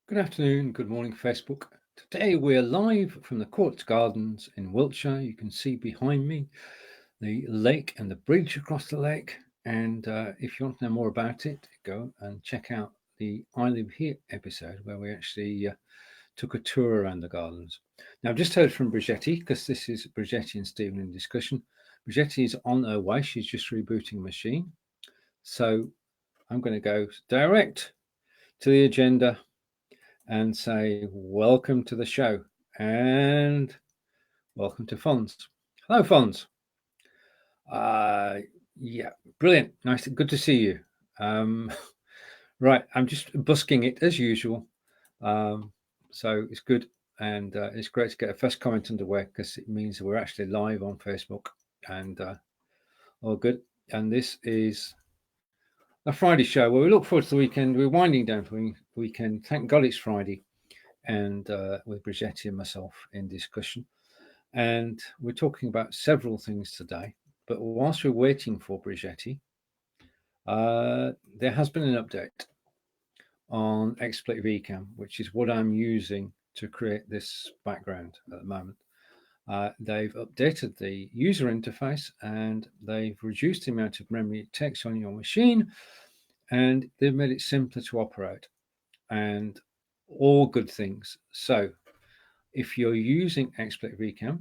Good afternoon, good morning, Facebook. Today we're live from the Courts Gardens in Wiltshire. You can see behind me the lake and the bridge across the lake. And if you want to know more about it, go and check out the I Live Here episode where we actually took a tour around the gardens. Now, I've just heard from Bridgetti, because this is Bridgetti and Stephen in discussion. Bridgetti is on her way. She's just rebooting the machine. So I'm going to go direct to the agenda and say welcome to the show and welcome to Fonz. Hello, Fonz. Yeah, brilliant. Nice, good to see you. Right, I'm just busking it as usual. So it's good, and it's great to get a first comment underway because it means we're actually live on Facebook, and all good. And this is a Friday show where we look forward to the weekend. We're winding down for the weekend. Thank God it's Friday, and with Bridgetti and myself in discussion. And we're talking about several things today. But whilst we're waiting for Bridgetti, there has been an update on XSplit Vcam, which is what I'm using to create this background at the moment. They've updated the user interface and they've reduced the amount of memory it takes on your machine, and they've made it simpler to operate, and all good things. So if you're using XSplit Vcam,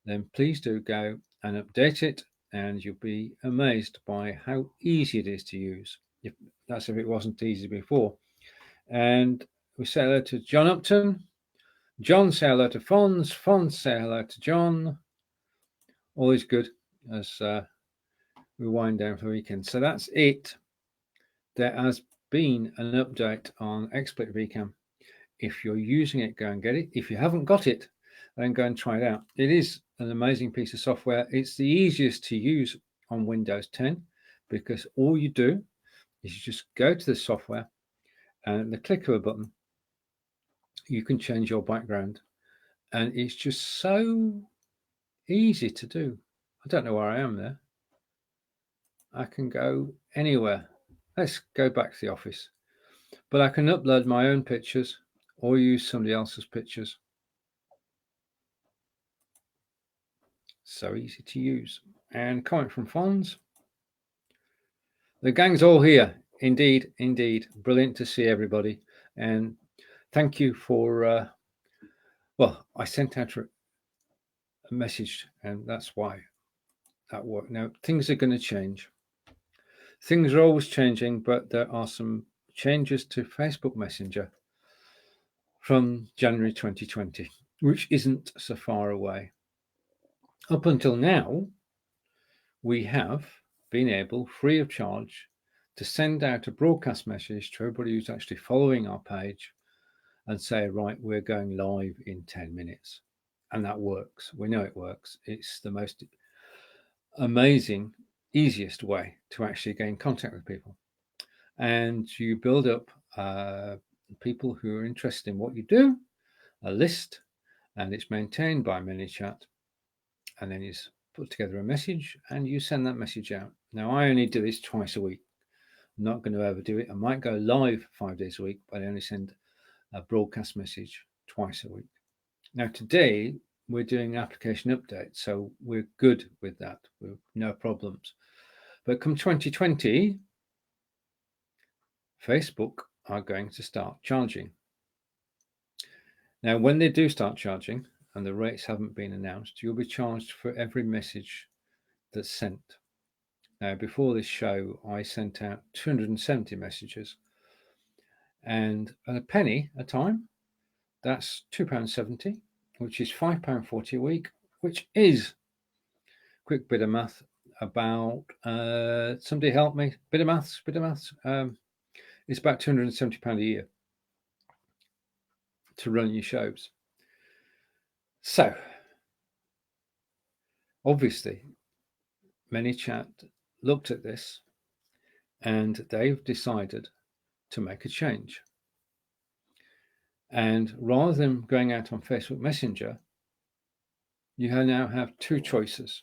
then please do go and update it, and you'll be amazed by how easy it is to use. If it wasn't easy before. And we say hello to John Upton. John, say hello to Fonz. Fonz, say hello to John. Always good as we wind down for the weekend. So that's it. There has been an update on XSplit Vcam. If you're using it, go and get it. If you haven't got it, then go and try it out. It is an amazing piece of software. It's the easiest to use on Windows 10 because all you do is you just go to the software, and at the click of a button, you can change your background. And it's just so easy to do. I don't know where I am there. I can go anywhere. Let's go back to the office. But I can upload my own pictures or use somebody else's pictures. So easy to use. And comment from Fonz. The gang's all here. Indeed, indeed. Brilliant to see everybody. And thank you for, I sent out a message, and that's why that worked. Now, things are going to change. Things are always changing, but there are some changes to Facebook Messenger from January 2020, which isn't so far away. Up until now, we have been able, free of charge, to send out a broadcast message to everybody who's actually following our page and say, right, we're going live in 10 minutes. And that works. We know it works. It's the most amazing, easiest way to actually gain contact with people. And you build up people who are interested in what you do, a list, and it's maintained by ManyChat. And then you put together a message and you send that message out. Now, I only do this twice a week. I'm not going to overdo it. I might go live 5 days a week, but I only send a broadcast message twice a week. Now, today we're doing an application update, so we're good with that. We've no problems. But come 2020, Facebook are going to start charging. Now, when they do start charging, and the rates haven't been announced, you'll be charged for every message that's sent. Now, before this show, I sent out 270 messages, and at a penny a time, that's £2.70, which is £5.40 a week, which is, quick bit of math, about, somebody help me, bit of maths, it's about £270 a year to run your shows. So, obviously, ManyChat looked at this and they've decided to make a change. And rather than going out on Facebook Messenger, you now have two choices.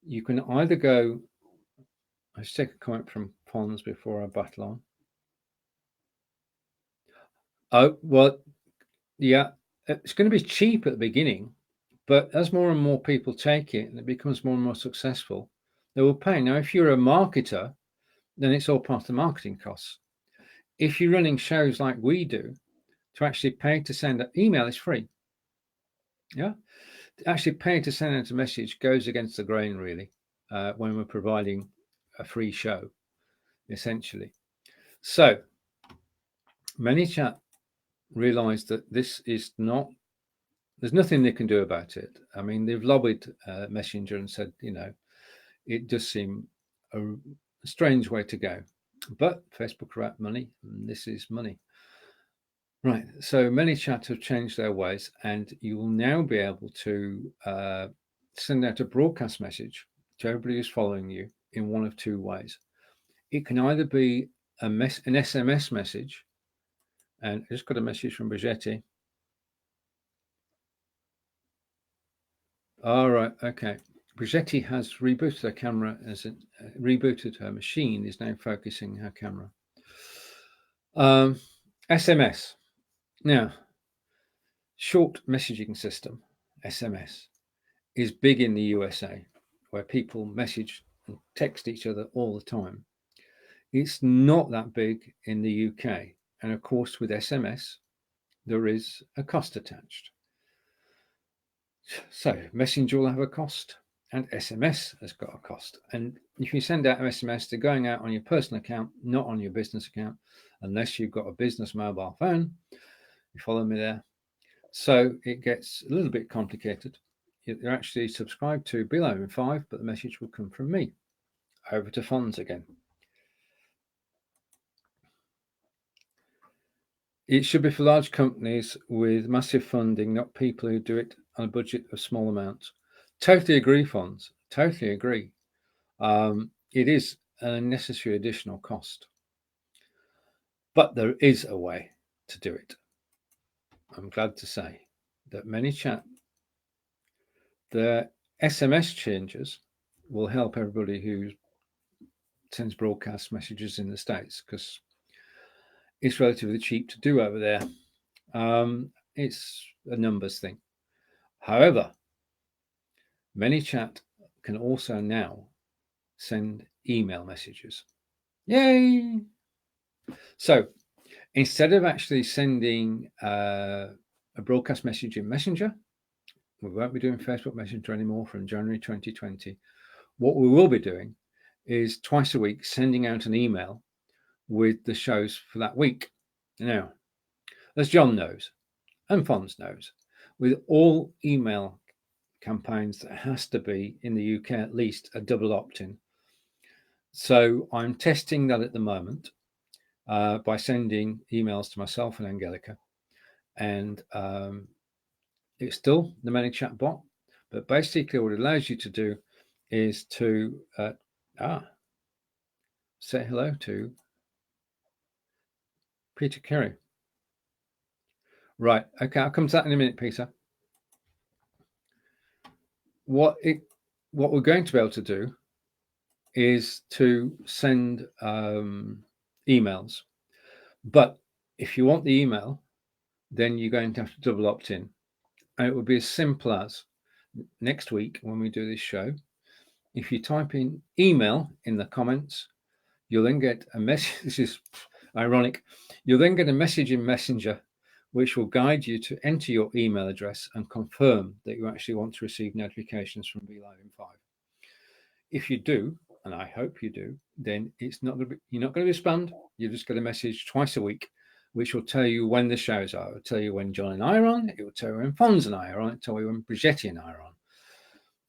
You can either go, let's take a comment from Pons before I battle on. Oh, well, yeah, it's going to be cheap at the beginning, but as more and more people take it and it becomes more and more successful, they will pay. Now, if you're a marketer, then it's all part of the marketing costs. If you're running shows like we do, to actually pay to send an email is free. Yeah, actually paying to send out a message goes against the grain, really, when we're providing a free show, essentially. So ManyChat realized that this is not, there's nothing they can do about it. I mean, they've lobbied Messenger and said, it does seem a strange way to go. But Facebook are out money, and this is money. Right. So ManyChat have changed their ways, and you will now be able to send out a broadcast message to everybody who's following you in one of two ways. It can either be an SMS message, and I just got a message from Bridgetti. All right. Okay. Bridgetti has rebooted her camera, rebooted her machine, is now focusing her camera. SMS. Now, short messaging system, SMS, is big in the USA, where people message and text each other all the time. It's not that big in the UK. And of course, with SMS, there is a cost attached. So Messenger will have a cost, and SMS has got a cost. And if you send out an SMS, they're going out on your personal account, not on your business account, unless you've got a business mobile phone. You follow me there? So it gets a little bit complicated. You're actually subscribed to BeLive 5, but the message will come from me. Over to funds again. It should be for large companies with massive funding, not people who do it on a budget of small amounts. Totally agree, funds. Totally agree. It is an unnecessary additional cost. But there is a way to do it. I'm glad to say that ManyChat, the SMS changes will help everybody who sends broadcast messages in the States, because it's relatively cheap to do over there. It's a numbers thing. However, ManyChat can also now send email messages. Yay! So instead of actually sending a broadcast message in Messenger, we won't be doing Facebook Messenger anymore from January 2020. What we will be doing is twice a week sending out an email with the shows for that week. Now, as John knows, and Fons knows, with all email campaigns, there has to be, in the UK at least, a double opt-in. So I'm testing that at the moment by sending emails to myself and Angelica. And it's still the ManyChat bot, but basically what it allows you to do is to say hello to Peter Carey. Right. Okay, I'll come to that in a minute, Peter. What we're going to be able to do is to send emails. But if you want the email, then you're going to have to double opt in. And it would be as simple as next week when we do this show, if you type in email in the comments, you'll then get a message. This is ironic. You'll then get a message in Messenger, which will guide you to enter your email address and confirm that you actually want to receive notifications from BeLive in 5. If you do, and I hope you do, then it's not going to be, you're not going to be spammed. You just get a message twice a week, which will tell you when the shows are. It will tell you when John and I are on. It will tell you when Fons and I are on. It will tell you when Bridgetti and I are on.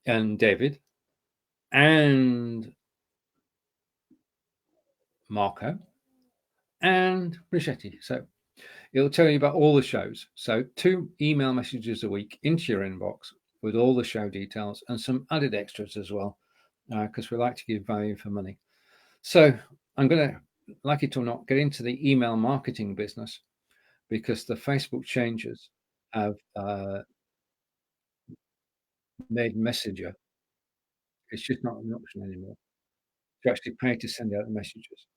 And David and Marco and Bridgetti. So it'll tell you about all the shows. So 2 email messages a week into your inbox with all the show details and some added extras as well, because we like to give value for money. So I'm going to, like it or not, get into the email marketing business, because the Facebook changes have made Messenger, it's just not an option anymore. To actually pay to send out the messages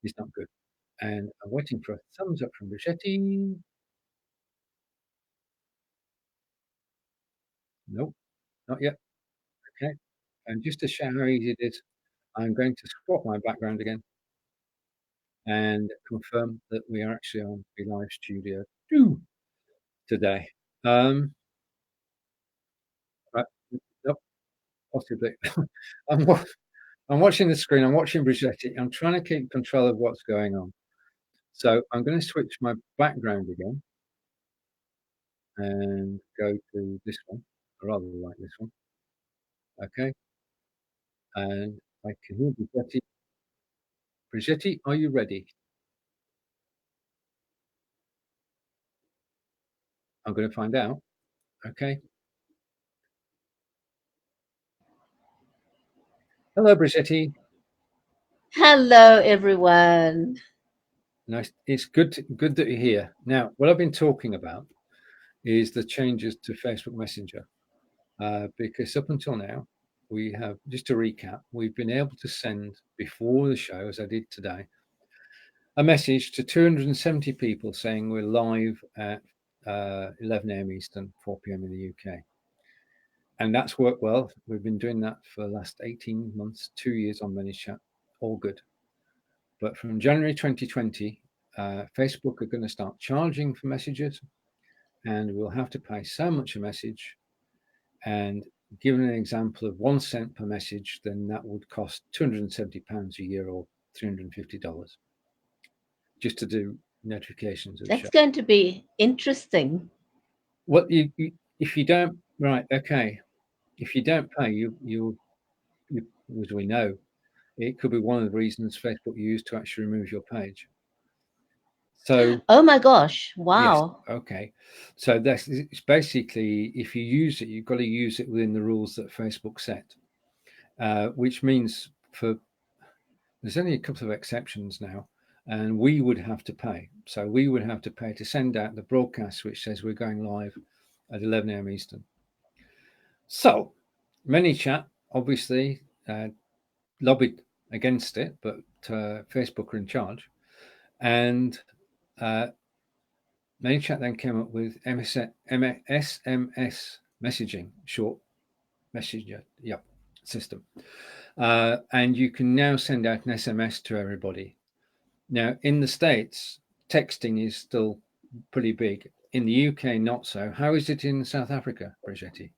is not good. And I'm waiting for a thumbs up from Bridgetti. Nope, not yet. Okay. And just to show how easy it is, I'm going to swap my background again and confirm that we are actually on BeLive Studio 2 today. Right, nope, possibly. I'm, wa- I'm watching the screen. I'm watching Bridgetti. I'm trying to keep control of what's going on. So I'm going to switch my background again and go to this one. I rather like this one. Okay. And I can hear Bridgetti. Bridgetti, are you ready? I'm going to find out. Okay. Hello, Bridgetti. Hello, everyone. Nice. It's good that you're here. Now, what I've been talking about is the changes to Facebook Messenger, because up until now, we have, just to recap, we've been able to send before the show, as I did today, a message to 270 people saying we're live at 11 a.m. Eastern, 4 p.m. in the UK. And that's worked well. We've been doing that for the last 18 months, 2 years on ManyChat, all good. But from January 2020, Facebook are going to start charging for messages, and we'll have to pay so much a message. And given an example of 1 cent per message, then that would cost £270 a year or $350 just to do notifications of the show. That's going to be interesting. What if you don't, right? Okay, if you don't pay, as we know, it could be one of the reasons Facebook used to actually remove your page. So Oh my gosh. yes, Wow. okay. So that's, it's basically, if you use it, you've got to use it within the rules that Facebook set, which means there's only a couple of exceptions now, and we would have to pay. So we would have to pay to send out the broadcast which says we're going live at 11 a.m. Eastern. So ManyChat obviously lobbied against it, but Facebook are in charge, and ManyChat then came up with SMS messaging, short messenger, system. And you can now send out an SMS to everybody. Now, in the States, texting is still pretty big. In the UK, not so. How is it in South Africa, Bridgetti?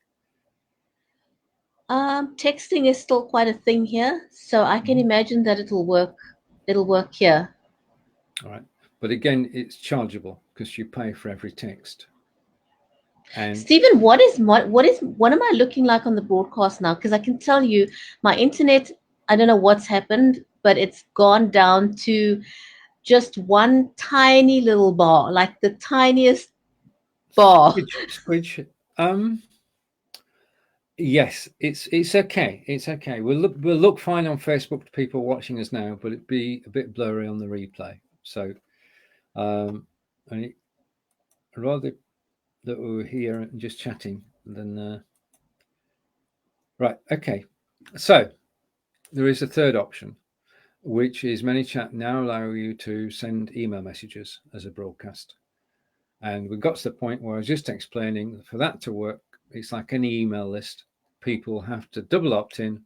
Texting is still quite a thing here, so I can Mhm. imagine that it'll work. It'll work here. All right. But again, it's chargeable because you pay for every text. And Stephen, what am I looking like on the broadcast now? Because I can tell you, my internet. I don't know what's happened, but it's gone down to just one tiny little bar, like the tiniest bar. Squidge, yes, it's okay. It's okay. We'll look fine on Facebook to people watching us now, but it'd be a bit blurry on the replay. So, and rather that we were here and just chatting than right. Okay, so there is a third option, which is ManyChat now allow you to send email messages as a broadcast. And we got to the point where I was just explaining for that to work, it's like any email list. People have to double opt in.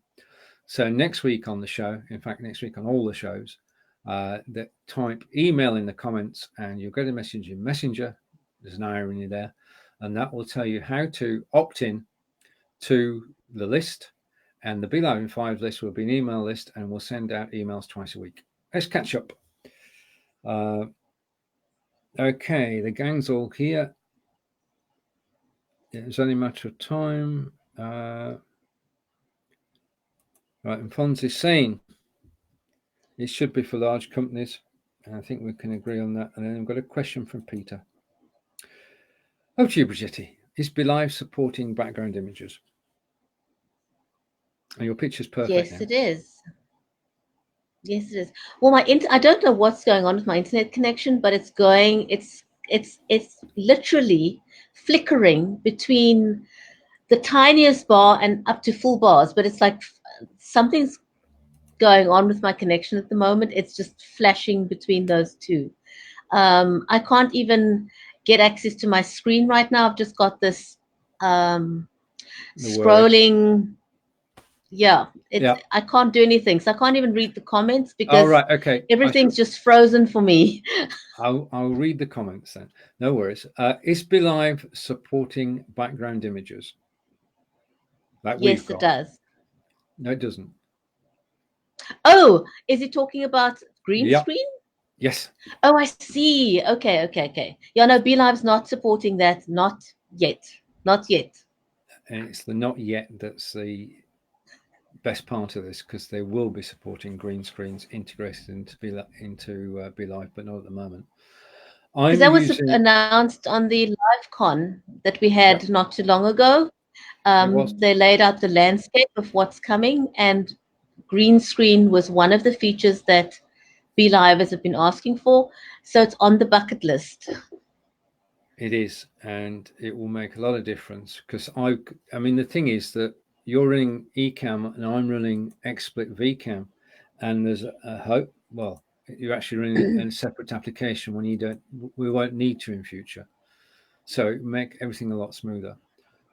So next week on the show, in fact, next week on all the shows, that type email in the comments and you'll get a message in Messenger. There's an irony there. And that will tell you how to opt in to the list. And the BeLive in 5 list will be an email list and we'll send out emails twice a week. Let's catch up. Okay, the gang's all here. It's only a matter of time. Right, and Fonz is saying it should be for large companies. And I think we can agree on that. And then I've got a question from Peter. Oh, to you, Bridgetti. Is BeLive supporting background images? And your picture's perfect Yes, now. it is. Yes, it is. Well, I don't know what's going on with my internet connection, but it's going. It's literally flickering between the tiniest bar and up to full bars. But it's like something's going on with my connection at the moment. It's just flashing between those two. I can't even get access to my screen right now. I've just got this. scrolling. Yeah, Yeah. I can't do anything. So I can't even read the comments Oh, because right. Okay. everything's just frozen for me. I'll read the comments then. No worries. Is BeLive supporting background images that we've Yes, it got? does. No, it doesn't. Oh, is he talking about green Yep. screen? Yes. Oh, I see. Okay. Yeah, no, BeLive's not supporting that. Not yet. Not yet. And it's the not yet that's the best part of this, because they will be supporting green screens integrated into BeLive, but not at the moment. Because I'm that was using. announced on the LiveCon that we Yep. had not too long ago. It was. They laid out the landscape of what's coming, and green screen was one of the features that BeLivers have been asking for. So it's on the bucket list. It is, and it will make a lot of difference, because I mean, the thing is that you're running Ecamm and I'm running XSplit Vcam, and there's a hope. Well, you're actually running a separate application when we won't need to in future. So it will make everything a lot smoother.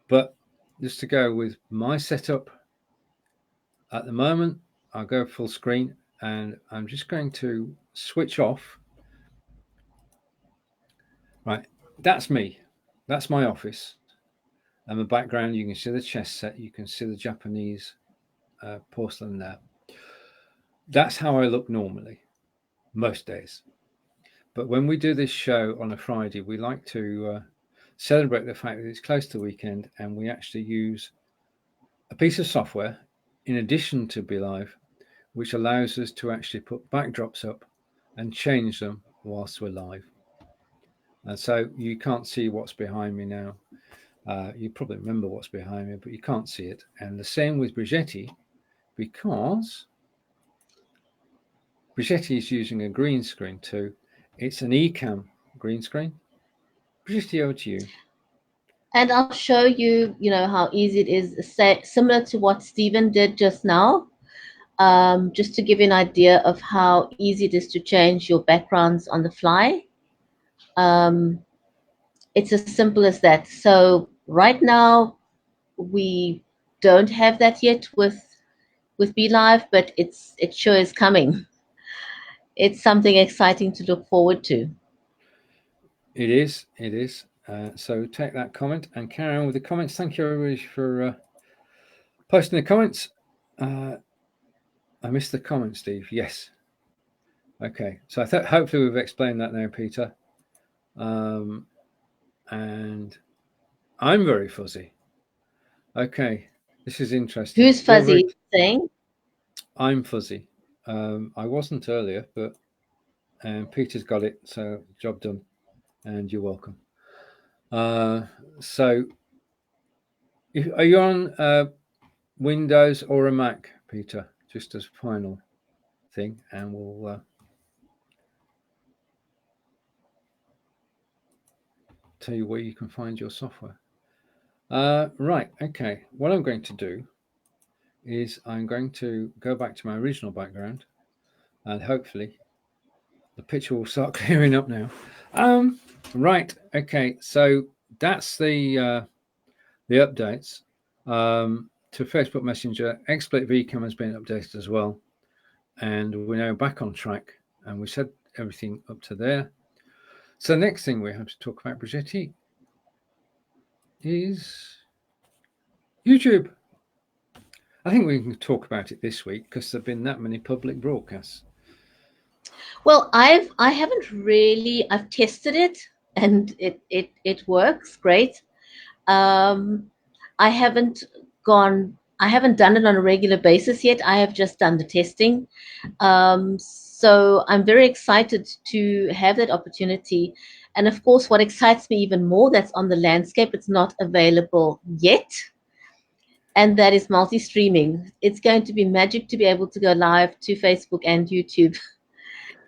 But just to go with my setup at the moment, I'll go full screen, and I'm just going to switch off. Right, that's me. That's my office. And the background, you can see the chess set. You can see the Japanese porcelain there. That's how I look normally, most days. But when we do this show on a Friday, we like to celebrate the fact that it's close to the weekend, and we actually use a piece of software in addition to BeLive, which allows us to actually put backdrops up and change them whilst we're live. And so you can't see what's behind me now. You probably remember what's behind me, but you can't see it. And the same with Bridgetti, because Bridgetti is using a green screen too. It's an Ecamm green screen. Bridgetti, over to you. And I'll show you, how easy it is, similar to what Stephen did just now, just to give you an idea of how easy it is to change your backgrounds on the fly. It's as simple as that. So right now, we don't have that yet with BeLive, but it sure is coming. It's something exciting to look forward to. It is. It is. So take that comment and carry on with the comments. Thank you, everybody, for posting the comments. I missed the comment, Steve. Yes. Okay. So hopefully we've explained that now, Peter. And I'm very fuzzy. Okay. This is interesting. Who's fuzzy saying? I'm fuzzy. I wasn't earlier, but Peter's got it. So job done. And you're welcome. So are you on Windows or a Mac, Peter? Just as final thing, and we'll tell you where you can find your software. Right, okay. What I'm going to do is I'm going to go back to my original background, and hopefully the picture will start clearing up now. Right, okay. So that's the updates to Facebook Messenger. XSplit Vcam has been updated as well, and we're now back on track, and we set everything up to there. So the next thing we have to talk about, Bridgetti, is YouTube. I think we can talk about it this week because there've been that many public broadcasts. Well, I've tested it, and it works great. I haven't done it on a regular basis yet. I have just done the testing. So I'm very excited to have that opportunity. And of course, what excites me even more, that's on the landscape, it's not available yet. And that is multi-streaming. It's going to be magic to be able to go live to Facebook and YouTube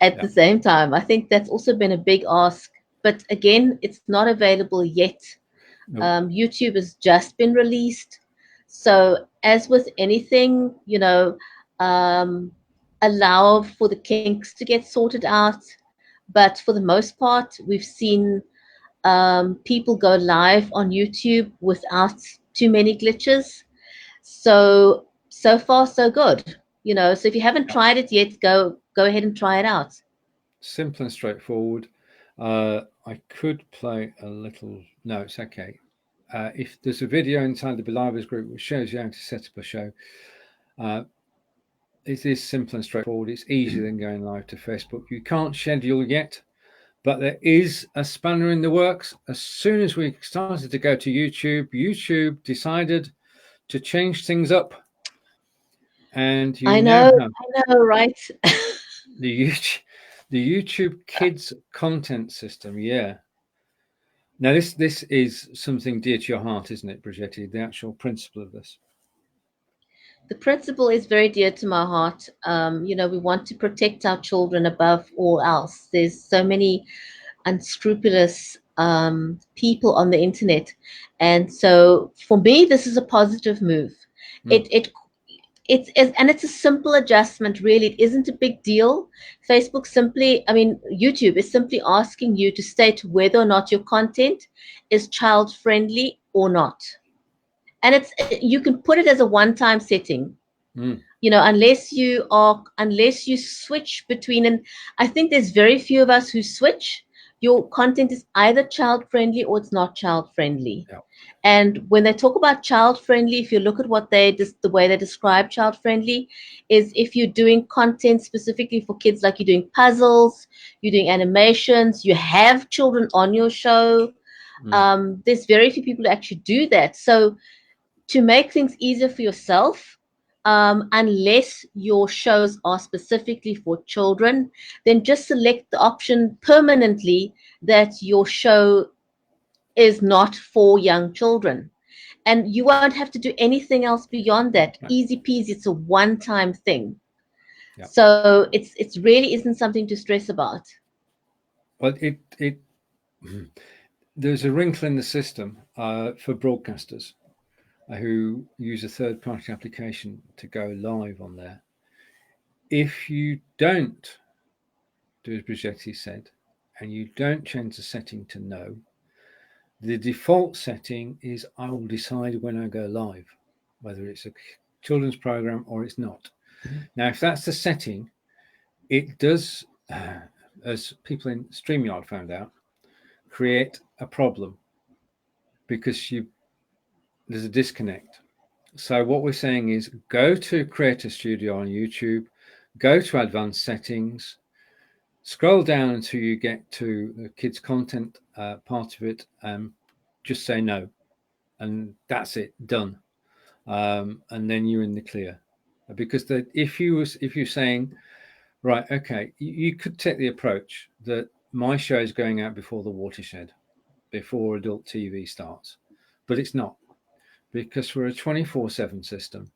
at the same time. I think that's also been a big ask. But again, it's not available yet. Nope. YouTube has just been released. So as with anything, allow for the kinks to get sorted out. But for the most part, we've seen people go live on YouTube without too many glitches. So far so good. So if you haven't tried it yet, go ahead and try it out. Simple and straightforward. I could play a little. No, it's okay. If there's a video inside the BeLive group which shows you how to set up a show, uh, it is simple and straightforward. It's easier than going live to Facebook. You can't schedule yet, but there is a spanner in the works. As soon as we started to go to YouTube, YouTube decided to change things up, and you now have I know, right? the YouTube Kids content system. Yeah. Now this is something dear to your heart, isn't it, Bridgetti? The actual principle of this. The principle is very dear to my heart. We want to protect our children above all else. There's so many unscrupulous people on the internet, and so for me, this is a positive move. Mm. It's a simple adjustment, really. It isn't a big deal. YouTube is simply asking you to state whether or not your content is child friendly or not. And you can put it as a one-time setting. Mm. Unless you switch between, and I think there's very few of us who switch. Your content is either child friendly or it's not child friendly. Yeah. And when they talk about child friendly, if you look at the way they describe child friendly, is if you're doing content specifically for kids, like you're doing puzzles, you're doing animations, you have children on your show. Mm. There's very few people who actually do that. So to make things easier for yourself, unless your shows are specifically for children, then just select the option permanently that your show is not for young children. And you won't have to do anything else beyond that. Right. Easy peasy. It's a one-time thing. Yeah. So it's really isn't something to stress about. Well, it there's a wrinkle in the system for broadcasters who use a third-party application to go live on there. If you don't do as Bridgetti said, and you don't change the setting to no, the default setting is I will decide when I go live, whether it's a children's program or it's not. Now, if that's the setting, it does, as people in StreamYard found out, create a problem because there's a disconnect. So what we're saying is go to Creator Studio on YouTube, go to Advanced Settings, scroll down until you get to the kids content part of it, and just say no, and that's it, done. And then you're in the clear. Because if you're saying, right, okay, you could take the approach that my show is going out before the watershed, before adult TV starts, but it's not, because we're a 24/7 system,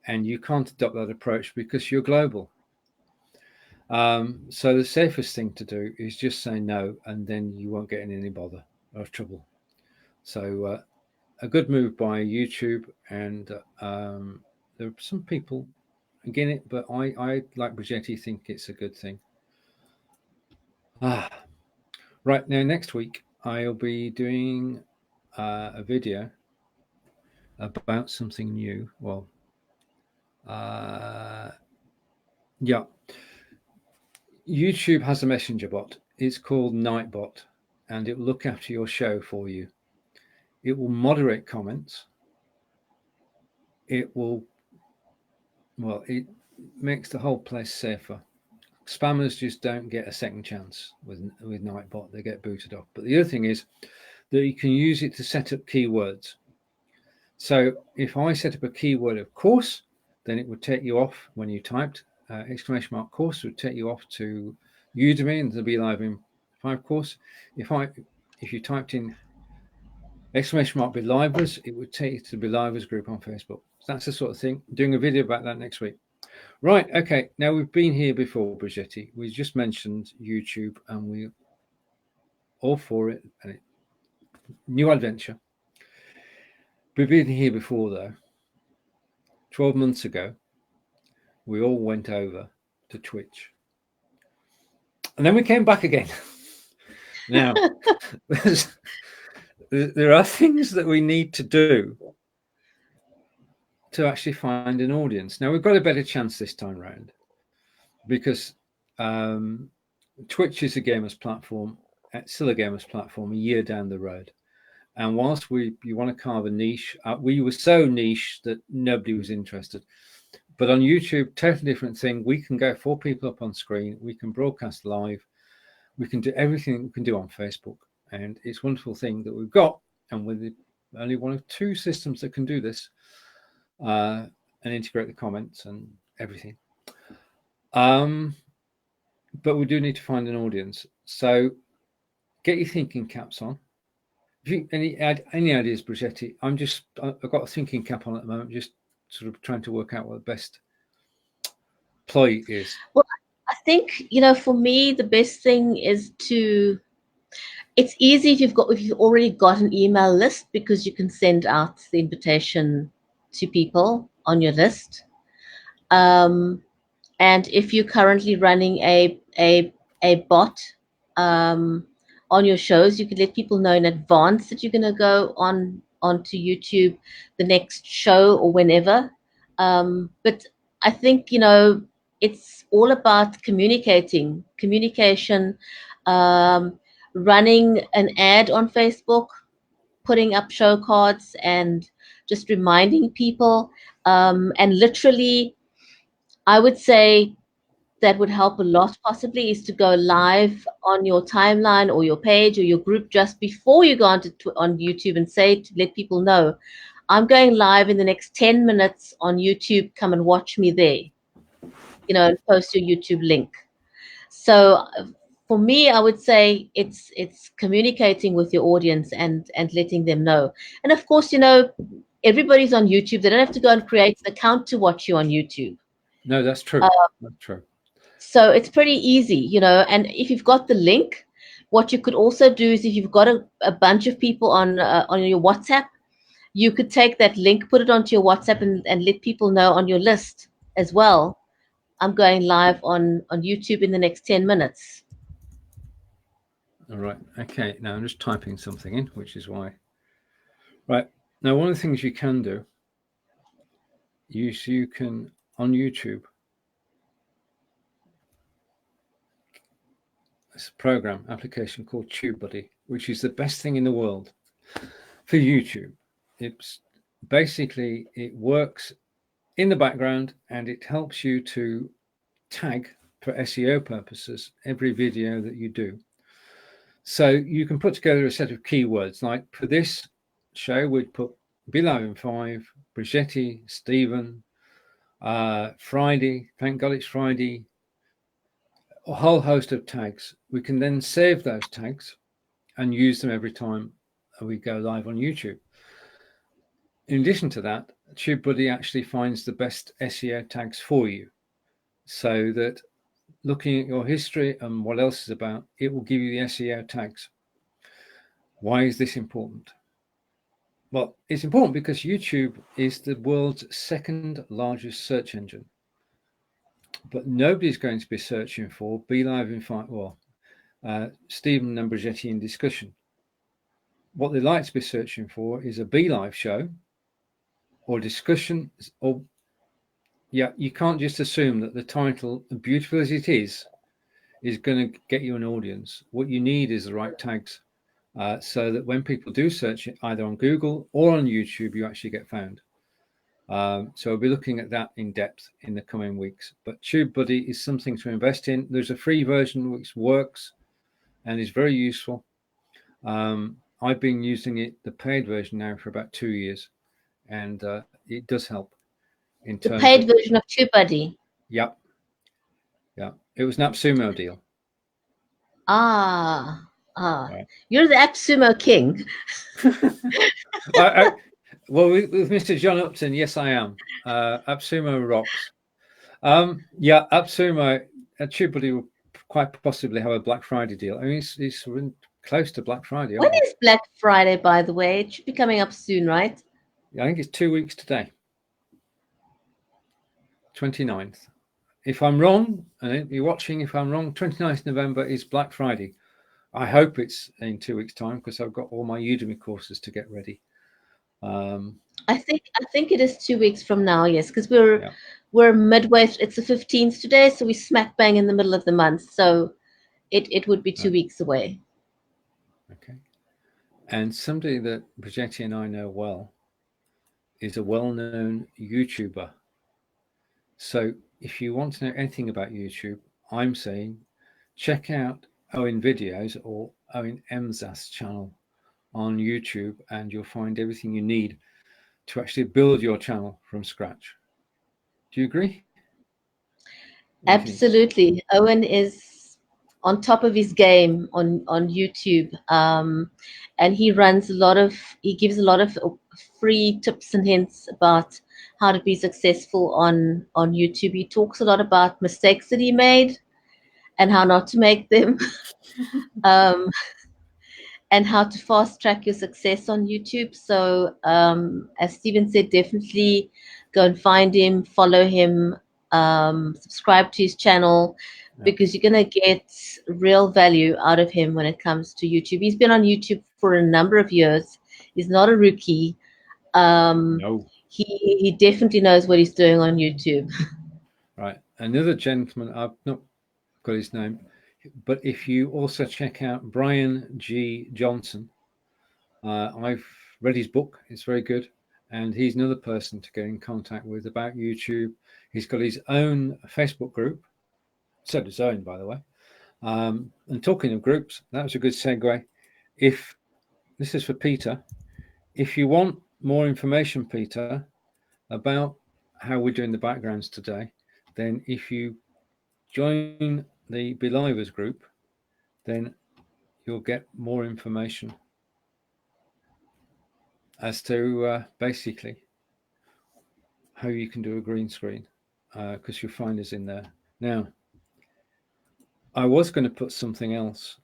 and you can't adopt that approach because you're global. So the safest thing to do is just say no, and then you won't get in any bother or trouble. So a good move by YouTube, and there are some people again it, but I like Bridgetti think it's a good thing. Right now, next week I'll be doing a video about something new. Well, yeah, YouTube has a messenger bot. It's called Nightbot, and it will look after your show for you. It will moderate comments. It will, well, it makes the whole place safer. Spammers just don't get a second chance with Nightbot. They get booted off. But the other thing is that you can use it to set up keywords. So if I set up a keyword of course, then it would take you off when you typed exclamation mark course, would take you off to Udemy and the BeLive in 5 course. If you typed in exclamation mark BeLivers, it would take you to the BeLivers group on Facebook. So that's the sort of thing. Doing a video about that next week. Right, okay. Now we've been here before, Bridgetti. We just mentioned YouTube, and we're all for it. And new adventure. We've been here before, though. 12 months ago, we all went over to Twitch. And then we came back again. Now, there are things that we need to do to actually find an audience. Now, we've got a better chance this time round because Twitch is a gamers platform, it's still a gamers platform a year down the road. And whilst you want to carve a niche, we were so niche that nobody was interested. But on YouTube, totally different thing. We can go 4 people up on screen. We can broadcast live. We can do everything we can do on Facebook. And it's a wonderful thing that we've got. And we're only one of 2 systems that can do this and integrate the comments and everything. But we do need to find an audience. So get your thinking caps on. If you any ideas, Bridgetti? I've got a thinking cap on at the moment, just sort of trying to work out what the best ploy is. Well, I think, for me, the best thing is it's easy if you've already got an email list, because you can send out the invitation to people on your list. And if you're currently running a bot on your shows, you can let people know in advance that you're going to go onto YouTube the next show or whenever. But I think, it's all about communication, running an ad on Facebook, putting up show cards, and just reminding people. And literally, I would say that would help a lot, possibly, is to go live on your timeline or your page or your group just before you go on YouTube and say, to let people know, I'm going live in the next 10 minutes on YouTube. Come and watch me there, and post your YouTube link. So for me, I would say it's communicating with your audience and letting them know. And of course, everybody's on YouTube. They don't have to go and create an account to watch you on YouTube. No, that's true. That's true. So it's pretty easy, and if you've got the link, what you could also do is, if you've got a bunch of people on your WhatsApp, you could take that link, put it onto your WhatsApp, and let people know on your list as well, I'm going live on YouTube in the next 10 minutes. All right. Okay. Now I'm just typing something in, which is why. Right. Now, one of the things you can do is you can, on YouTube, it's a program application called TubeBuddy, which is the best thing in the world for YouTube. It's basically, it works in the background and it helps you to tag, for SEO purposes, every video that you do. So you can put together a set of keywords. Like for this show, we'd put BeLive in 5, Bridgetti, Stephen, Friday, thank God it's Friday, a whole host of tags. We can then save those tags and use them every time we go live on YouTube. In addition to that, TubeBuddy actually finds the best SEO tags for you, so that looking at your history and what else is about, it will give you the SEO tags. Why is this important? Well, it's important because YouTube is the world's 2nd largest search engine. But nobody's going to be searching for BeLive in 5, well, Stephen and Bridgetti in discussion. What they like to be searching for is a BeLive show or discussion, or you can't just assume that the title, beautiful as it is going to get you an audience. What you need is the right tags, so that when people do search it, either on Google or on YouTube, you actually get found. So we'll be looking at that in depth in the coming weeks. But TubeBuddy is something to invest in. There's a free version which works and is very useful. I've been using it, the paid version, now for about 2 years, and it does help. In terms the paid version of TubeBuddy. Yep. Yeah. It was an AppSumo deal. Right. You're the AppSumo king. Well, with Mr. John Upton, yes, I am. AppSumo rocks. AppSumo, TubeBuddy will quite possibly have a Black Friday deal. I mean, it's close to Black Friday. When is Black Friday, by the way? It should be coming up soon, right? I think it's 2 weeks today. 29th. If I'm wrong, and you're watching, if I'm wrong, 29th November is Black Friday. I hope it's in 2 weeks' time, because I've got all my Udemy courses to get ready. I think it is 2 weeks from now, yes, because Yeah. we're midway. It's the 15th today, so we smack bang in the middle of the month. So it would be 2 weeks away. Okay. And somebody that Bridgetti and I know well is a well-known YouTuber. So if you want to know anything about YouTube, I'm saying check out Owen Videos or Owen Emsas channel on YouTube, and you'll find everything you need to actually build your channel from scratch. Do you agree? What do you think? Absolutely. Owen is on top of his game on YouTube. And he gives a lot of free tips and hints about how to be successful on YouTube. He talks a lot about mistakes that he made and how not to make them. um, and how to fast track your success on YouTube. So, as Stephen said, definitely go and find him, follow him, subscribe to his channel, Yeah. because you're going to get real value out of him when it comes to YouTube. He's been on YouTube for a number of years. He's not a rookie. Um, No. he definitely knows what he's doing on YouTube. Right. Another gentleman, I've not got his name, but if you also check out Brian G. Johnson, I've read his book. It's very good. And he's another person to get in contact with about YouTube. He's got his own Facebook group, so does Owen, by the way. And talking of groups, that was a good segue. If this is for Peter, if you want more information, Peter, about how we're doing the backgrounds today, then if you join the BeLivers group, then you'll get more information as to basically how you can do a green screen, because you'll find us in there. Now, I was going to put something else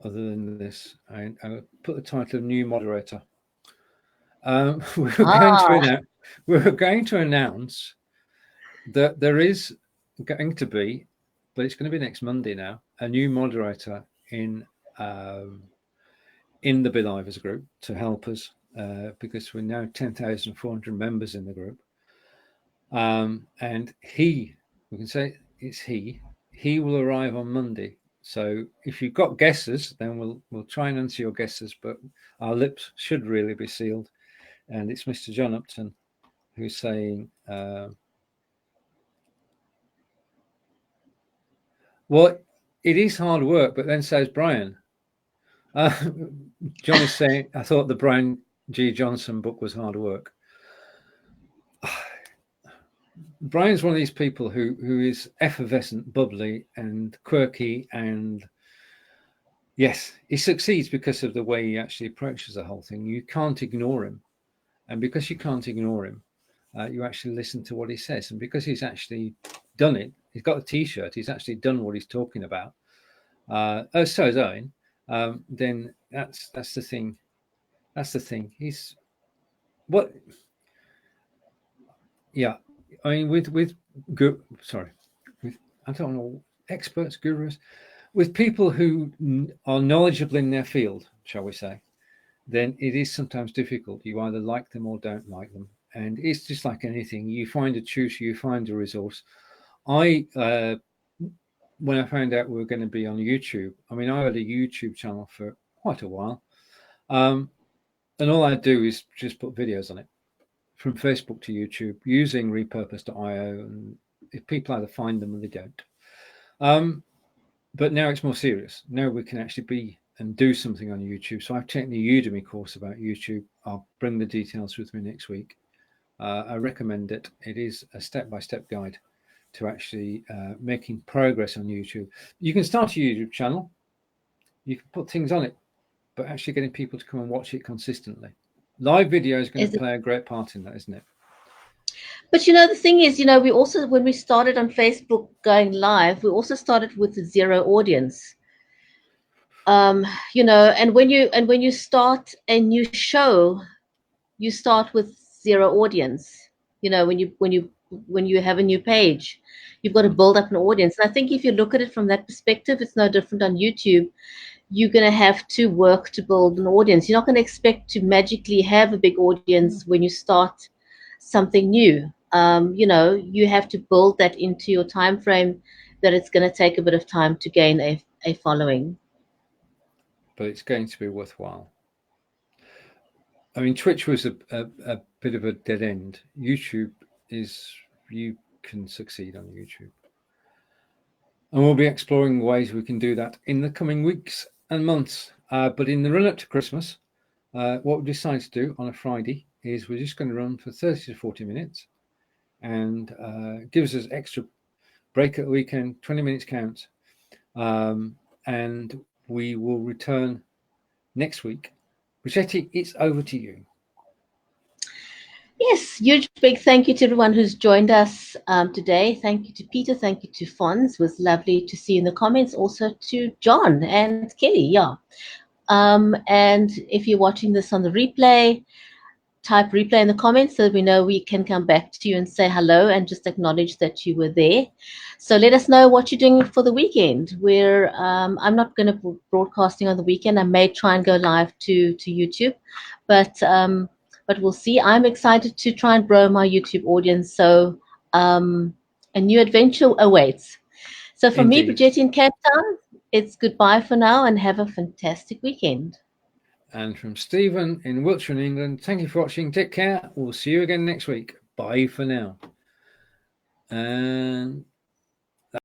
other than this. I put the title of new moderator. We were going to Ah, announce that there is going to be, but it's going to be next Monday now, a new moderator um, in the BeLivers group to help us, because we're now 10,400 members in the group. And we can say it's he will arrive on Monday. So if you've got guesses, then we'll try and answer your guesses, but our lips should really be sealed. And it's Mr. John Upton who's saying, well, it is hard work, but then says Brian. John is saying, I thought the Brian G. Johnson book was hard work. Brian's one of these people who is effervescent, bubbly, and quirky, and yes, he succeeds because of the way he actually approaches the whole thing. You can't ignore him, and because you can't ignore him, you actually listen to what he says, and because he's actually done it, he's got a T-shirt. He's actually done what he's talking about. So is Owen. Then that's the thing. That's the thing. He's what? Yeah, I mean, with I don't know, experts, gurus, with people who are knowledgeable in their field, shall we say, then it is sometimes difficult. You either like them or don't like them, and it's just like anything. You find a tutor, you find a resource. I when I found out we were going to be on YouTube, I mean, I had a YouTube channel for quite a while, and all I do is just put videos on it from Facebook to YouTube using repurpose.io, and if people either find them or they don't. But now it's more serious. Now we can actually be and do something on YouTube. So I've taken the Udemy course about YouTube. I'll bring the details with me next week. I recommend it. It is a step-by-step guide to actually making progress on YouTube. You can start a YouTube channel. You can put things on it, but actually getting people to come and watch it consistently. Live video is going to play a great part in that, isn't it? but the thing is, we also, when we started on Facebook going live, we also started with zero audience. And when you start a new show, you start with zero audience. When you have a new page, you've got to build up an audience. And I think if you look at it from that perspective, it's no different on YouTube. you're going to have to work to build an audience. You're not going to expect to magically have a big audience when you start something new. You have to build that into your time frame, that it's going to take a bit of time to gain a following. But it's going to be worthwhile. I mean, Twitch was a bit of a dead end. YouTube is, you can succeed on YouTube. And we'll be exploring ways we can do that in the coming weeks and months. But in the run up to Christmas, what we decided to do on a Friday is we're just going to run for 30 to 40 minutes, and gives us extra break at the weekend, 20 minutes count. And we will return next week. Bridgetti, it's over to you. Yes, huge big thank you to everyone who's joined us today. Thank you to Peter. Thank you to Fons. It was lovely to see in the comments. Also to John and Kelly. Yeah. And if you're watching this on the replay, type replay in the comments so that we know we can come back to you and say hello and just acknowledge that you were there. So let us know what you're doing for the weekend. I'm not going to be broadcasting on the weekend. I may try and go live to YouTube, but we'll see. I'm excited to try and grow my YouTube audience. So a new adventure awaits. So from me, Indeed. Bridgetti in Cape Town, it's goodbye for now and have a fantastic weekend. And from Stephen in Wiltshire in England, thank you for watching. Take care. We'll see you again next week. Bye for now. And